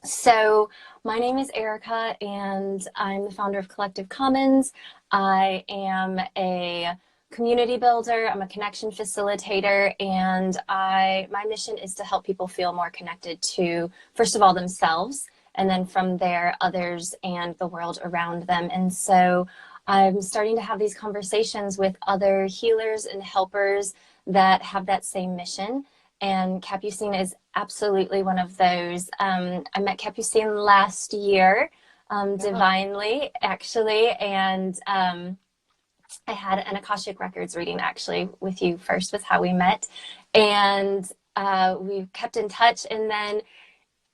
So, my name is Erica, and I'm the founder of Collective Commons. I am a community builder. I'm a connection facilitator, and my mission is to help people feel more connected to, first of all, themselves, and then from there, others and the world around them. And so, I'm starting to have these conversations with other healers and helpers that have that same mission, and Capucine is absolutely one of those. I met Capucine last year, Yeah. divinely, actually, and I had an akashic records reading actually with you first, was how we met, and we kept in touch. And then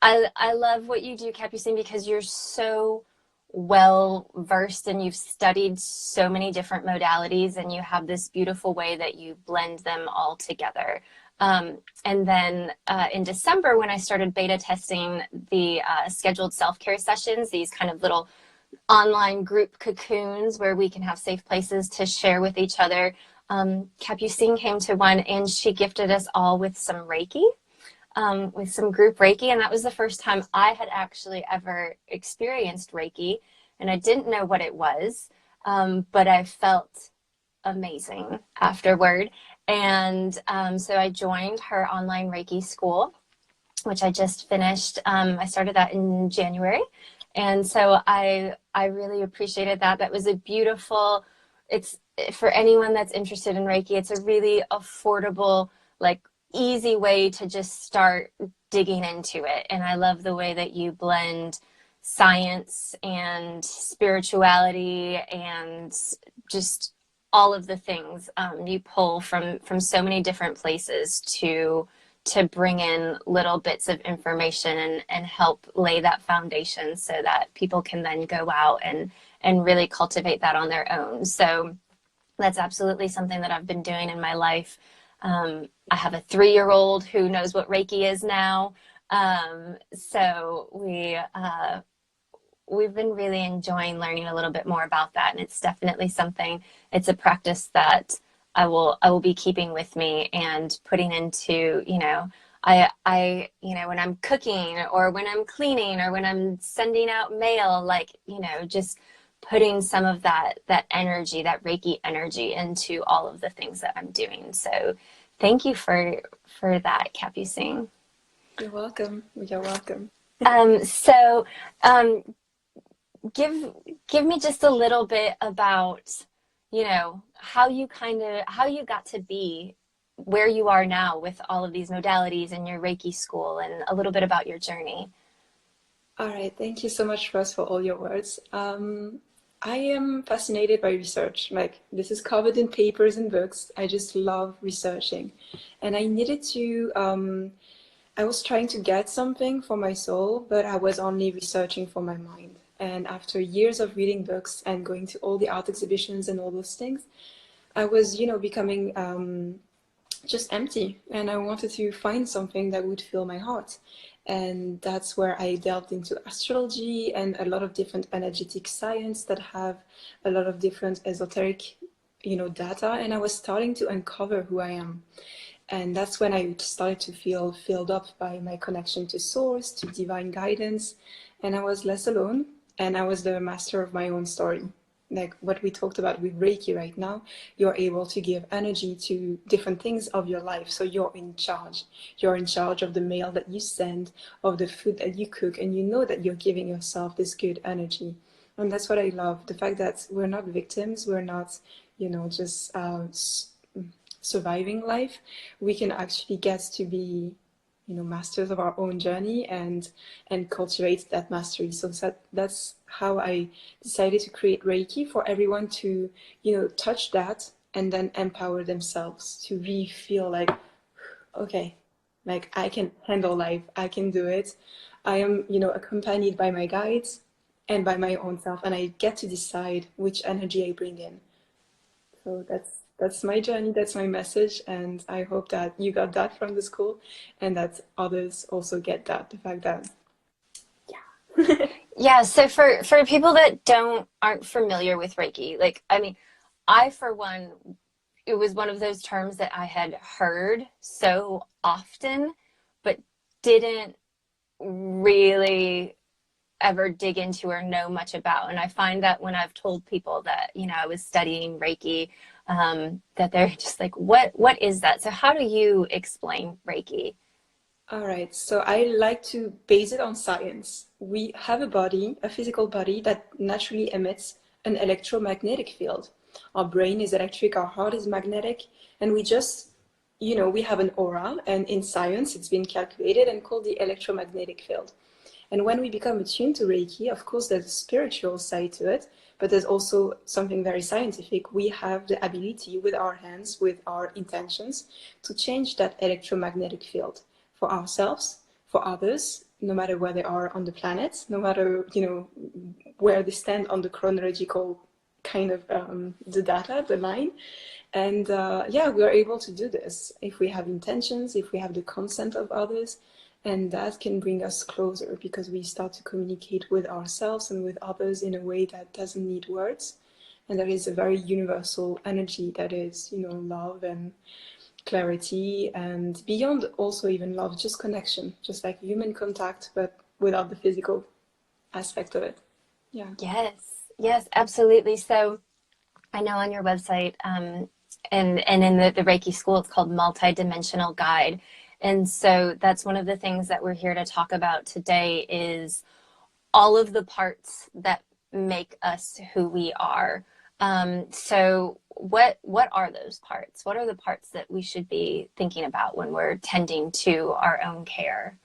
I love what you do, Capucine, because you're so well versed and you've studied so many different modalities, and you have this beautiful way that you blend them all together. And then in December, when I started beta testing the scheduled self-care sessions, these kind of little online group cocoons where we can have safe places to share with each other, Capucine came to one, and she gifted us all with some Reiki, with some group Reiki. And that was the first time I had actually ever experienced Reiki. And I didn't know what it was, but I felt amazing afterward. And so I joined her online Reiki school, which I just finished. I started that in January. And so I really appreciated that. That was a beautiful, it's for anyone that's interested in Reiki, it's a really affordable, like easy way to just start digging into it. And I love the way that you blend science and spirituality and just all of the things you pull from so many different places to bring in little bits of information and help lay that foundation so that people can then go out and really cultivate that on their own. So that's absolutely something that I've been doing in my life. I have a 3-year-old who knows what Reiki is now. So we've been really enjoying learning a little bit more about that. And it's definitely something, it's a practice that I will be keeping with me and putting into, when I'm cooking or when I'm cleaning or when I'm sending out mail, like, just putting some of that energy, that Reiki energy into all of the things that I'm doing. So thank you for that, Capucine. You're welcome. You're welcome. So um, give give me just a little bit about how you got to be where you are now with all of these modalities in your Reiki school, and a little bit about your journey. All right. Thank you so much first for all your words. I am fascinated by research. Like, this is covered in papers and books. I just love researching. And I needed to, I was trying to get something for my soul, but I was only researching for my mind. And after years of reading books and going to all the art exhibitions and all those things, I was, becoming just empty, and I wanted to find something that would fill my heart. And that's where I delved into astrology and a lot of different energetic science that have a lot of different esoteric, data. And I was starting to uncover who I am. And that's when I started to feel filled up by my connection to source, to divine guidance. And I was less alone, and I was the master of my own story. Like what we talked about with Reiki right now, you're able to give energy to different things of your life. So you're in charge. You're in charge of the mail that you send, of the food that you cook, and you know that you're giving yourself this good energy. And that's what I love. The fact that we're not victims, we're not, just surviving life. We can actually get to be, masters of our own journey and cultivate that mastery. So that's how I decided to create Reiki for everyone to, touch that and then empower themselves to really feel like, okay, like I can handle life, I can do it. I am, accompanied by my guides and by my own self, and I get to decide which energy I bring in. So that's my journey, that's my message, and I hope that you got that from the school and that others also get that. The fact that, yeah. Yeah, so for people that aren't familiar with Reiki, like, I mean, I for one, it was one of those terms that I had heard so often but didn't really ever dig into or know much about. And I find that when I've told people that, you know, I was studying Reiki, that they're just like, what is that? So how do you explain Reiki? All right, so I like to base it on science. We have a body, a physical body that naturally emits an electromagnetic field. Our brain is electric, our heart is magnetic, and we just, we have an aura, and in science it's been calculated and called the electromagnetic field. And when we become attuned to Reiki, of course, there's a spiritual side to it, but there's also something very scientific. We have the ability with our hands, with our intentions, to change that electromagnetic field for ourselves, for others, no matter where they are on the planet, no matter, where they stand on the chronological kind of the data, the line. And yeah, we are able to do this if we have intentions, if we have the consent of others, and that can bring us closer because we start to communicate with ourselves and with others in a way that doesn't need words. And there is a very universal energy that is, love and clarity, and beyond also even love, just connection, just like human contact, but without the physical aspect of it. Yeah. Yes, yes, absolutely. So I know on your website, and in the Reiki school, it's called Multidimensional Guide. And so that's one of the things that we're here to talk about today is all of the parts that make us who we are. So what are those parts? What are the parts that we should be thinking about when we're tending to our own care?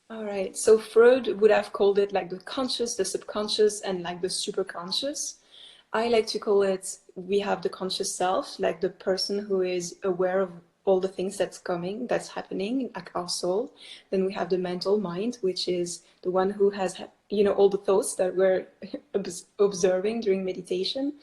All right. So Freud would have called it like the conscious, the subconscious, and like the superconscious. I like to call it, we have the conscious self, like the person who is aware of all the things that's coming, that's happening, like our soul. Then we have the mental mind, which is the one who has, all the thoughts that we're observing during meditation.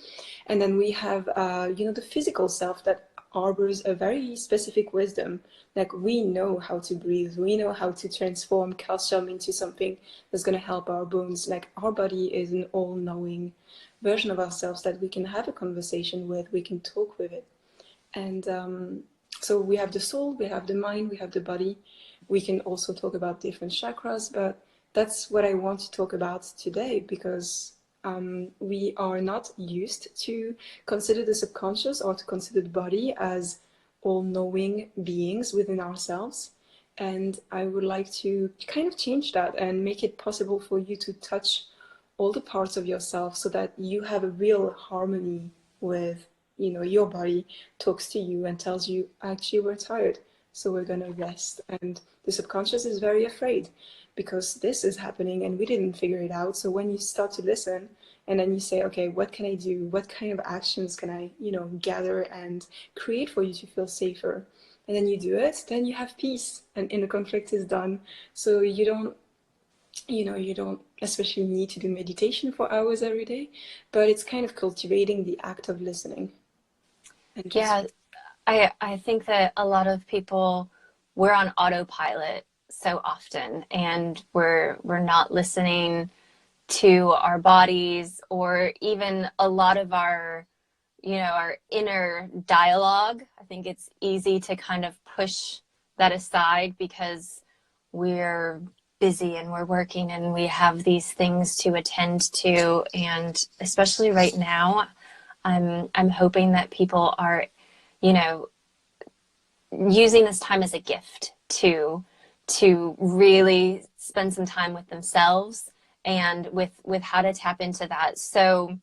And then we have, the physical self that harbors a very specific wisdom. Like we know how to breathe, we know how to transform calcium into something that's going to help our bones. Like our body is an all-knowing version of ourselves that we can have a conversation with, we can talk with it. And so we have the soul, we have the mind, we have the body. We can also talk about different chakras, but that's what I want to talk about today because we are not used to consider the subconscious or to consider the body as all-knowing beings within ourselves. And I would like to kind of change that and make it possible for you to touch all the parts of yourself so that you have a real harmony with, your body talks to you and tells you, actually, we're tired, so we're going to rest. And the subconscious is very afraid because this is happening and we didn't figure it out. So when you start to listen and then you say, okay, what can I do? What kind of actions can I, gather and create for you to feel safer? And then you do it, then you have peace and inner conflict is done. So you don't especially need to do meditation for hours every day, but it's kind of cultivating the act of listening. And just, Yeah, I think that a lot of people, we're on autopilot so often, and we're not listening to our bodies or even a lot of our, our inner dialogue. I think it's easy to kind of push that aside because we're busy and we're working and we have these things to attend to. And especially right now, I'm hoping that people are, you know, using this time as a gift to really spend some time with themselves and with how to tap into that. So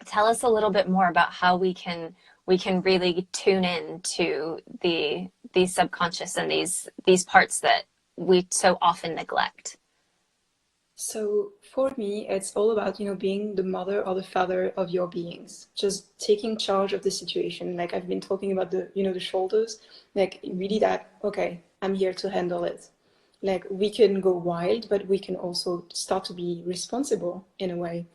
tell us a little bit more about how we can really tune in to these subconscious and these parts that we so often neglect. so for me, it's all about, being the mother or the father of your beings, just taking charge of the situation. Like I've been talking about the shoulders, like really that, okay, I'm here to handle it. Like we can go wild, but we can also start to be responsible in a way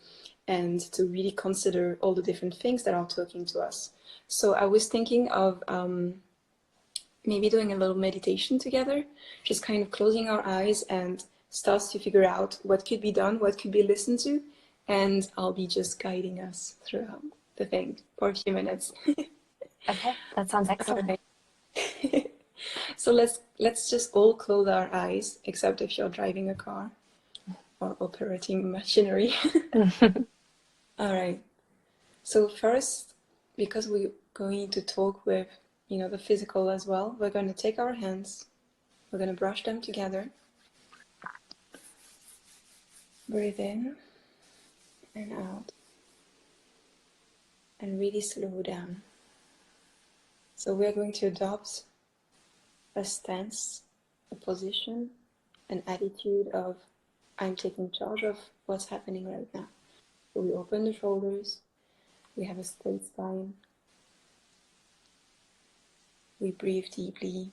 and to really consider all the different things that are talking to us. So I was thinking of maybe doing a little meditation together, just kind of closing our eyes and starts to figure out what could be done, what could be listened to, and I'll be just guiding us throughout the thing for a few minutes. Okay, that sounds All excellent. right. So let's just all close our eyes, except if you're driving a car or operating machinery. All right. So first, because we're going to talk with, the physical as well, we're going to take our hands, we're going to brush them together. Breathe in and out. And really slow down. So we're going to adopt a stance, a position, an attitude of I'm taking charge of what's happening right now. So we open the shoulders, we have a straight spine, we breathe deeply.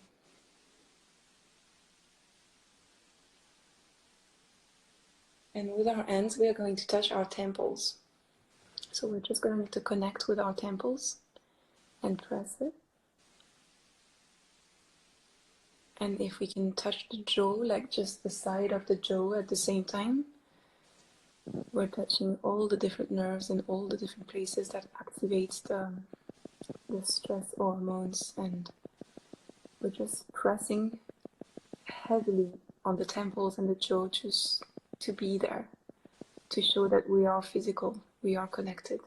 And with our hands, we are going to touch our temples. So we're just going to connect with our temples and press it. And if we can touch the jaw, like just the side of the jaw at the same time, we're touching all the different nerves and all the different places that activates the stress hormones, and we're just pressing heavily on the temples and the jaw just to be there, to show that we are physical, we are connected.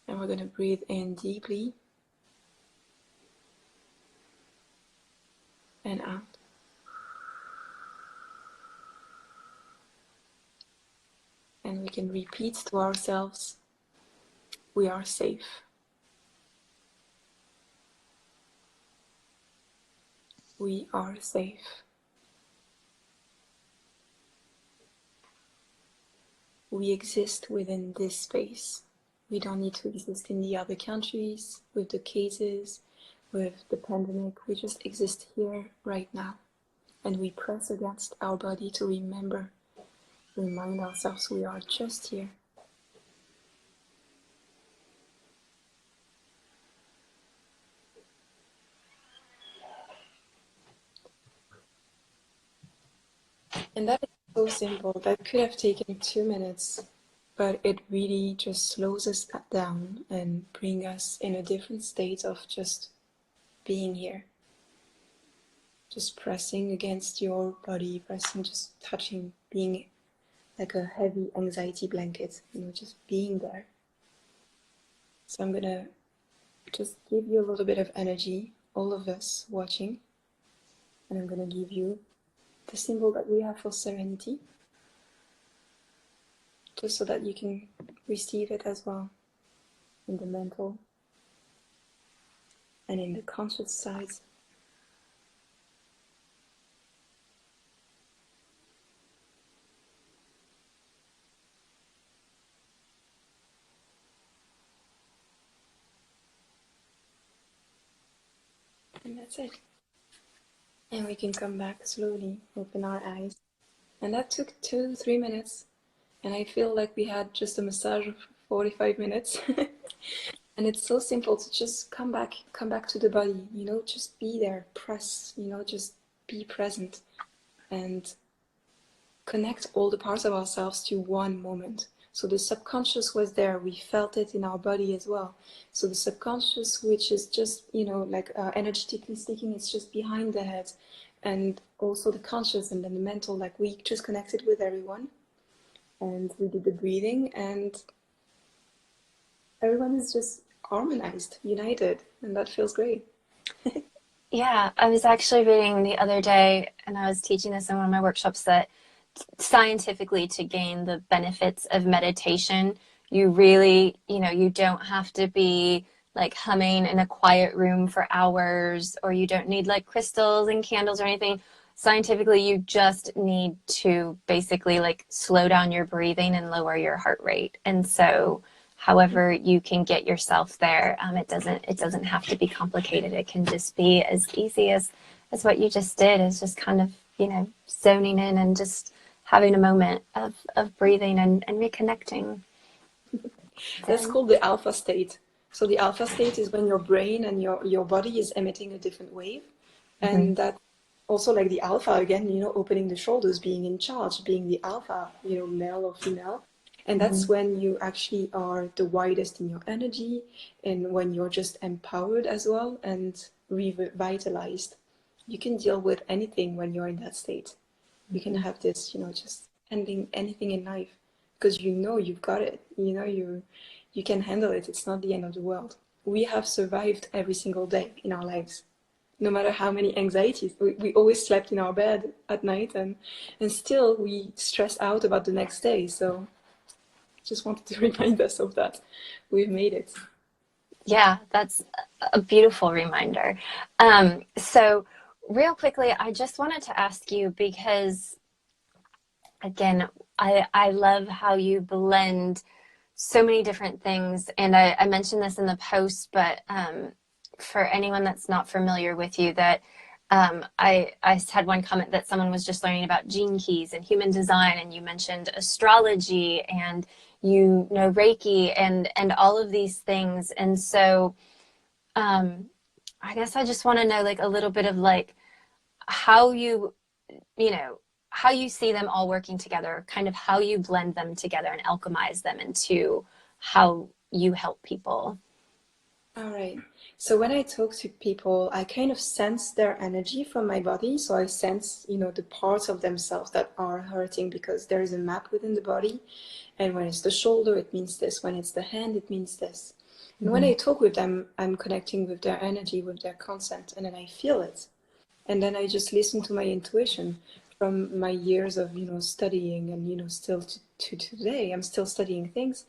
And we're going to breathe in deeply and out. And we can repeat to ourselves, we are safe. We are safe. We exist within this space. We don't need to exist in the other countries, with the cases, with the pandemic. We just exist here right now. And we press against our body to remind ourselves we are just here. And that is so simple. That could have taken 2 minutes, but it really just slows us down and brings us in a different state of just being here. Just pressing against your body, just touching, being like a heavy anxiety blanket, just being there. So I'm gonna just give you a little bit of energy, all of us watching, and I'm gonna give you the symbol that we have for serenity, just so that you can receive it as well in the mental and in the conscious side. And that's it. And we can come back slowly, open our eyes. And that took 2-3 minutes. And I feel like we had just a massage of 45 minutes. And it's so simple to just come back to the body, just be there, press, just be present and connect all the parts of ourselves to one moment. So the subconscious was there, we felt it in our body as well. So the subconscious, which is just, energetically speaking, it's just behind the head. And also the conscious and then the mental, like we just connected with everyone. And we did the breathing, and everyone is just harmonized, united, and that feels great. Yeah, I was actually reading the other day, and I was teaching this in one of my workshops, that scientifically, to gain the benefits of meditation, you really, you don't have to be like humming in a quiet room for hours, or you don't need like crystals and candles or anything. Scientifically, you just need to basically like slow down your breathing and lower your heart rate. And so however you can get yourself there, it doesn't have to be complicated. It can just be as easy as what you just did, is just kind of, zoning in and just having a moment of breathing and reconnecting. That's called the alpha state. So the alpha state is when your brain and your body is emitting a different wave. Mm-hmm. And that also, like the alpha again, opening the shoulders, being in charge, being the alpha, male or female. And Mm-hmm. that's when you actually are the widest in your energy, and when you're just empowered as well and revitalized. You can deal with anything when you're in that state. You can Mm-hmm. have this, just ending anything in life because you've got it. You can handle it. It's not the end of the world. We have survived every single day in our lives. No matter how many anxieties, we always slept in our bed at night, and still we stress out about the next day. So just wanted to remind us of that. We've made it. Yeah, that's a beautiful reminder. So, real quickly, I just wanted to ask you because, again, I love how you blend so many different things. And I mentioned this in the post, but for anyone that's not familiar with you, that I had one comment that someone was just learning about gene keys and human design, and you mentioned astrology and Reiki and all of these things. And so I guess I just want to know like a little bit of like how you know, how you see them all working together, kind of how you blend them together and alchemize them into how you help people. All right. So when I talk to people, I kind of sense their energy from my body. So I sense, the parts of themselves that are hurting because there is a map within the body. And when it's the shoulder, it means this. When it's the hand, it means this. And when Mm-hmm. I talk with them, I'm connecting with their energy, with their consent, and then I feel it. And then I just listen to my intuition from my years of, studying, and, still to today, I'm still studying things,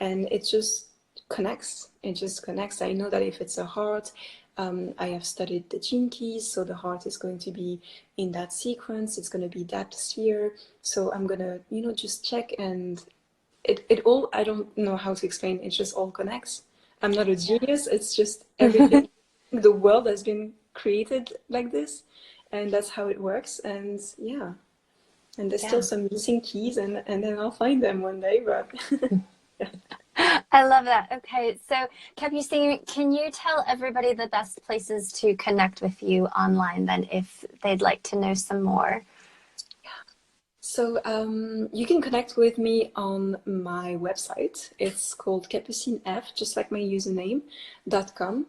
and it just connects. It just connects. I know that if it's a heart, I have studied the gene keys, so the heart is going to be in that sequence. It's going to be that sphere. So I'm going to, just check, and it all, I don't know how to explain. It just all connects. I'm not a genius. It's just Yeah. everything. The world has been created like this, and that's how it works. And yeah, and there's still Yeah. some missing keys, and then I'll find them one day. But yeah. I love that. Okay, so Capucine, can you tell everybody the best places to connect with you online then if they'd like to know some more? So you can connect with me on my website. It's called Capucine F, just like my username, .com.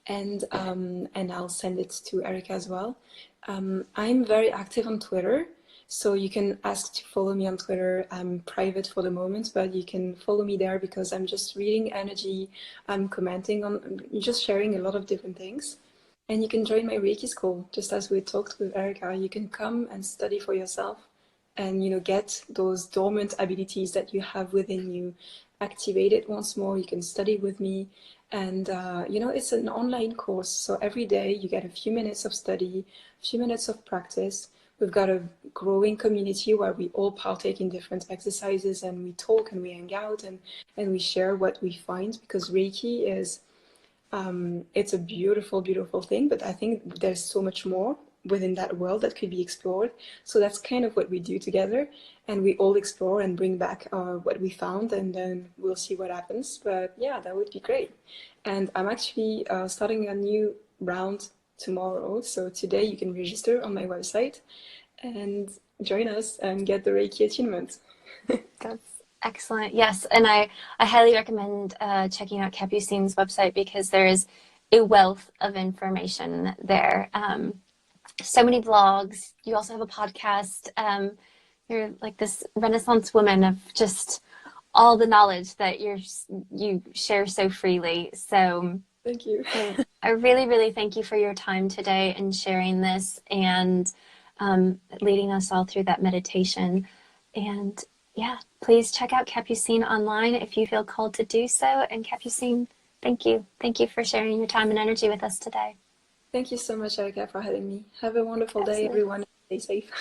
And I'll send it to Erica as well. I'm very active on Twitter, so you can ask to follow me on Twitter. I'm private for the moment, but you can follow me there because I'm just reading energy. I'm commenting on, just sharing a lot of different things. And you can join my Reiki school, just as we talked with Erica. You can come and study for yourself, and get those dormant abilities that you have within you activated once more. You can study with me, and it's an online course, so every day you get a few minutes of study, a few minutes of practice. We've got a growing community where we all partake in different exercises, and we talk and we hang out, and we share what we find, because Reiki is it's a beautiful, beautiful thing, but I think there's so much more within that world that could be explored. So that's kind of what we do together, and we all explore and bring back what we found, and then we'll see what happens. But yeah, that would be great. And I'm actually starting a new round tomorrow. So today you can register on my website and join us and get the Reiki attunement. That's excellent. Yes, and I highly recommend checking out Capucine's website because there is a wealth of information there. So many blogs. You also have a podcast. You're like this Renaissance woman of just all the knowledge that you share so freely. So Thank you. I really, really thank you for your time today and sharing this and leading us all through that meditation. And yeah, please check out Capucine online if you feel called to do so. And Capucine, thank you. Thank you for sharing your time and energy with us today. Thank you so much, Erica, for having me. Have a wonderful day, Absolutely. everyone. Stay safe.